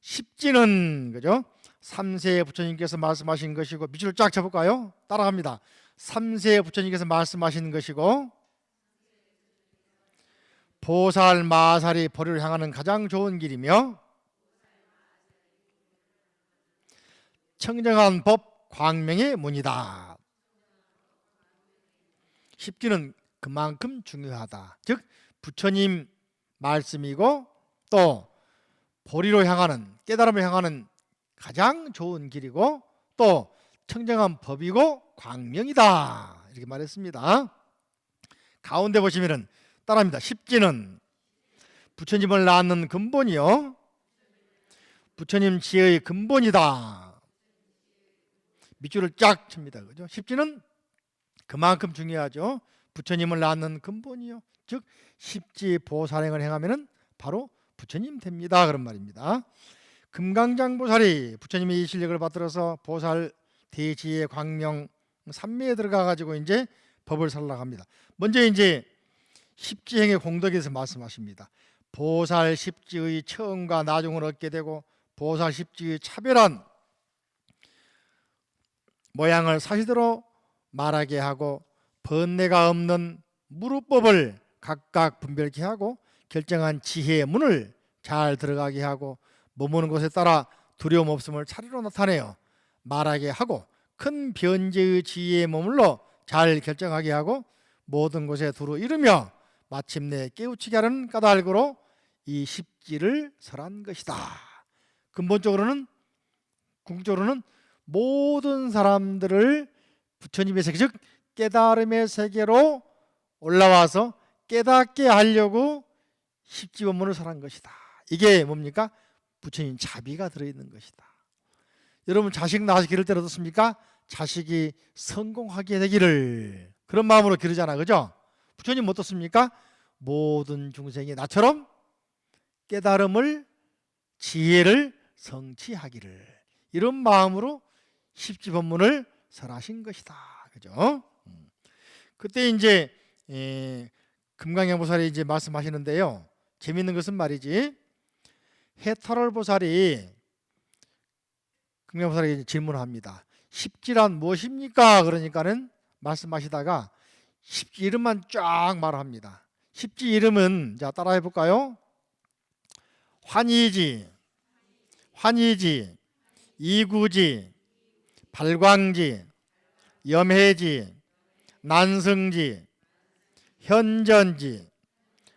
십지는 그죠? 3세 부처님께서 말씀하신 것이고 밑줄을 쫙 쳐볼까요? 따라합니다. 3세 부처님께서 말씀하신 것이고 보살 마살이 보리를 향하는 가장 좋은 길이며 청정한 법 광명의 문이다. 십지는 그만큼 중요하다. 즉 부처님 말씀이고 또 보리로 향하는, 깨달음을 향하는 가장 좋은 길이고 또 청정한 법이고 광명이다, 이렇게 말했습니다. 가운데 보시면은 따라합니다. 십지는 부처님을 낳는 근본이요, 부처님 지혜의 근본이다. 밑줄을 쫙 칩니다. 그죠? 십지는 그만큼 중요하죠. 부처님을 낳는 근본이요, 즉 십지 보살행을 행하면은 바로 부처님 됩니다, 그런 말입니다. 금강장보살이 부처님의 이 실력을 받들어서 보살 대지혜 광명 삼매에 들어가 가지고 이제 법을 설락합니다. 먼저 이제 십지행의 공덕에 대해서 말씀하십니다. 보살 십지의 처음과 나중을 얻게 되고 보살 십지의 차별한 모양을 사실대로 말하게 하고 번뇌가 없는 무루법을 각각 분별케 하고 결정한 지혜의 문을 잘 들어가게 하고 머무는 곳에 따라 두려움 없음을 차례로 나타내어 말하게 하고 큰 변제의 지혜에 머물러 잘 결정하게 하고 모든 곳에 두루 이르며 마침내 깨우치게 하는 까닭으로 이 십지를 설한 것이다. 근본적으로는, 궁극적으로는 모든 사람들을 부처님의 세계, 즉 깨달음의 세계로 올라와서 깨닫게 하려고 십지본문을 설한 것이다. 이게 뭡니까? 부처님 자비가 들어있는 것이다. 여러분 자식 낳아서 기를 때를 어떻습니까? 자식이 성공하게 되기를, 그런 마음으로 기르잖아, 그죠? 부처님 어떻습니까? 모든 중생이 나처럼 깨달음을, 지혜를 성취하기를, 이런 마음으로 십지본문을 설하신 것이다, 그죠? 그때 이제 금강양보살이 이제 말씀하시는데요, 재밌는 것은 말이지, 해탈월보살이 금강보살에게 질문합니다. 십지란 무엇입니까? 그러니까는 말씀하시다가 십지 이름만 쫙 말합니다. 십지 이름은, 자 따라해 볼까요? 환희지, 환희지, 이구지, 발광지, 염해지, 난승지, 현전지,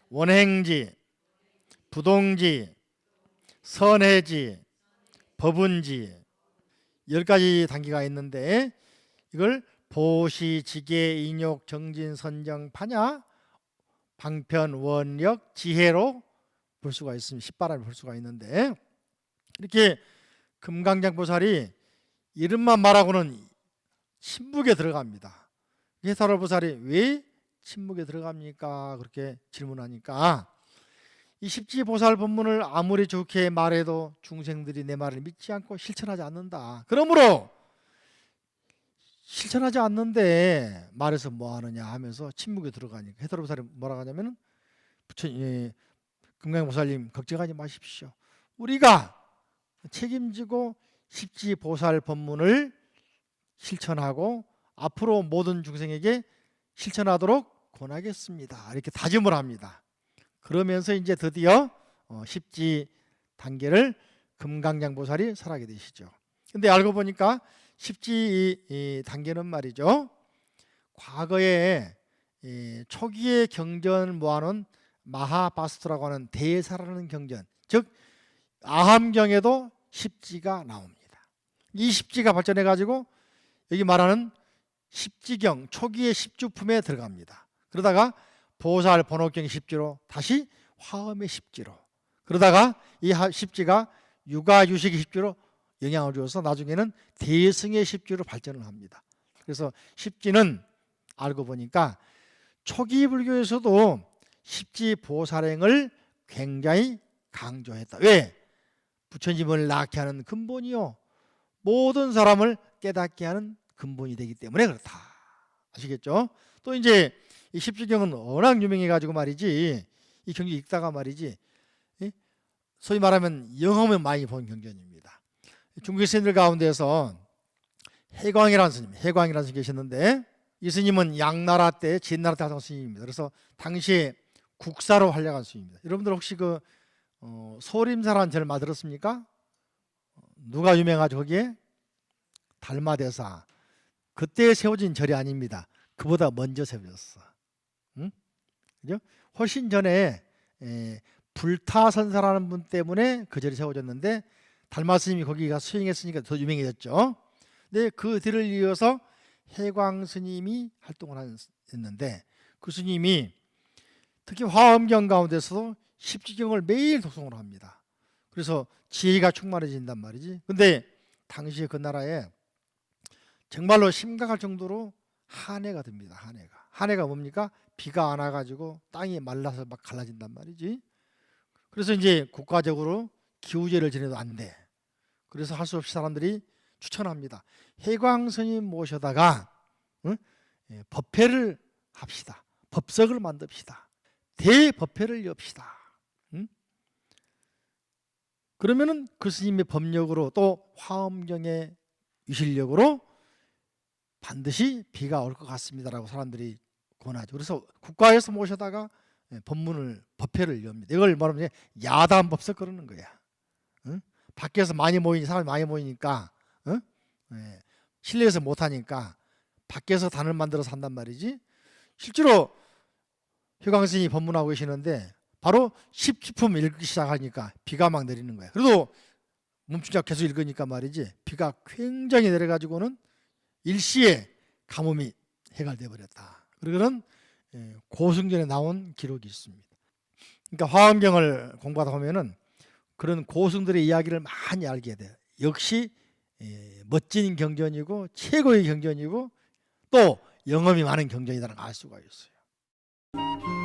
원행지, 부동지, 선해지, 법운지, 10가지 단계가 있는데 이걸 보시, 지계, 인욕, 정진, 선정, 파냐, 방편, 원력, 지혜로 볼 수가 있습니다. 10바람을 볼 수가 있는데, 이렇게 금강장보살이 이름만 말하고는 침묵에 들어갑니다. 해탈월보살이 왜 침묵에 들어갑니까? 그렇게 질문하니까 이 십지보살 법문을 아무리 좋게 말해도 중생들이 내 말을 믿지 않고 실천하지 않는다. 그러므로 실천하지 않는데 말해서 뭐 하느냐 하면서 침묵에 들어가니까 해탈월보살이 뭐라고 하냐면은, 부처님, 금강보살님 걱정하지 마십시오. 우리가 책임지고 십지보살 법문을 실천하고 앞으로 모든 중생에게 실천하도록 권하겠습니다, 이렇게 다짐을 합니다. 그러면서 이제 드디어 십지 단계를 금강장보살이 설하게 되시죠. 근데 알고 보니까 십지 이 단계는 말이죠, 과거에 초기의 경전을 모아놓은 마하바스트라고 하는 대사라는 경전, 즉 아함경에도 십지가 나옵니다. 이 십지가 발전해 가지고 여기 말하는 십지경 초기의 십주품에 들어갑니다. 그러다가 보살 번호경 십지로 다시 화엄의 십지로, 그러다가 이 십지가 유가유식의 십지로 영향을 줘서 나중에는 대승의 십지로 발전을 합니다. 그래서 십지는 알고 보니까 초기 불교에서도 십지 보살행을 굉장히 강조했다. 왜? 부처님을 낳게 하는 근본이요, 모든 사람을 깨닫게 하는 근본이 되기 때문에 그렇다. 아시겠죠? 또 이제 이 십지경은 워낙 유명해 가지고 말이지, 이 경전 읽다가 말이지, 소위 말하면 영험을 많이 본 경전입니다. 중국의 스님들 가운데서 해광이라는 스님 계셨는데, 이 스님은 양나라 때 진나라 때 하던 스님입니다. 그래서 당시에 국사로 활약한 스님입니다. 여러분들 혹시 그 소림사라는 절 많이 들었습니까? 누가 유명하죠 거기에? 달마대사. 그때 세워진 절이 아닙니다. 그보다 먼저 세워졌어. 응? 그죠? 훨씬 전에 불타선사라는 분 때문에 그 절이 세워졌는데 달마 스님이 거기가 수행했으니까 더 유명해졌죠. 근데 그 뒤를 이어서 해광 스님이 활동을 했는데 그 스님이 특히 화엄경 가운데서도 십지경을 매일 독송을 합니다. 그래서 지혜가 충만해진단 말이지. 근데 당시에 그 나라에 정말로 심각할 정도로 한해가 됩니다. 한해가 뭡니까? 비가 안 와가지고 땅이 말라서 막 갈라진단 말이지. 그래서 이제 국가적으로 기우제를 지내도 안 돼. 그래서 할 수 없이 사람들이 추천합니다. 해광 스님 모셔다가 법회를 합시다. 법석을 만듭시다. 대법회를 엽시다. 그러면은 그 스님의 법력으로 또 화엄경의 유실력으로 반드시 비가 올 것 같습니다라고 사람들이 권하죠. 그래서 국가에서 모셔다가 법회를 엽니다. 이걸 말하면 야단 법석 그러는 거야. 밖에서 사람이 많이 모이니까 실내에서 못 하니까 밖에서 단을 만들어서 한단 말이지. 실제로 효광스님이 법문하고 계시는데 바로 십지품 읽기 시작하니까 비가 막 내리는 거야. 그래도 멈추지 않고 계속 읽으니까 말이지 비가 굉장히 내려가지고는 일시에 가뭄이 해결돼 버렸다. 그런 고승전에 나온 기록이 있습니다. 그러니까 화엄경을 공부하다 보면은 그런 고승들의 이야기를 많이 알게 돼요. 역시 멋진 경전이고 최고의 경전이고 또 영험이 많은 경전이라는 걸 알 수가 있어요.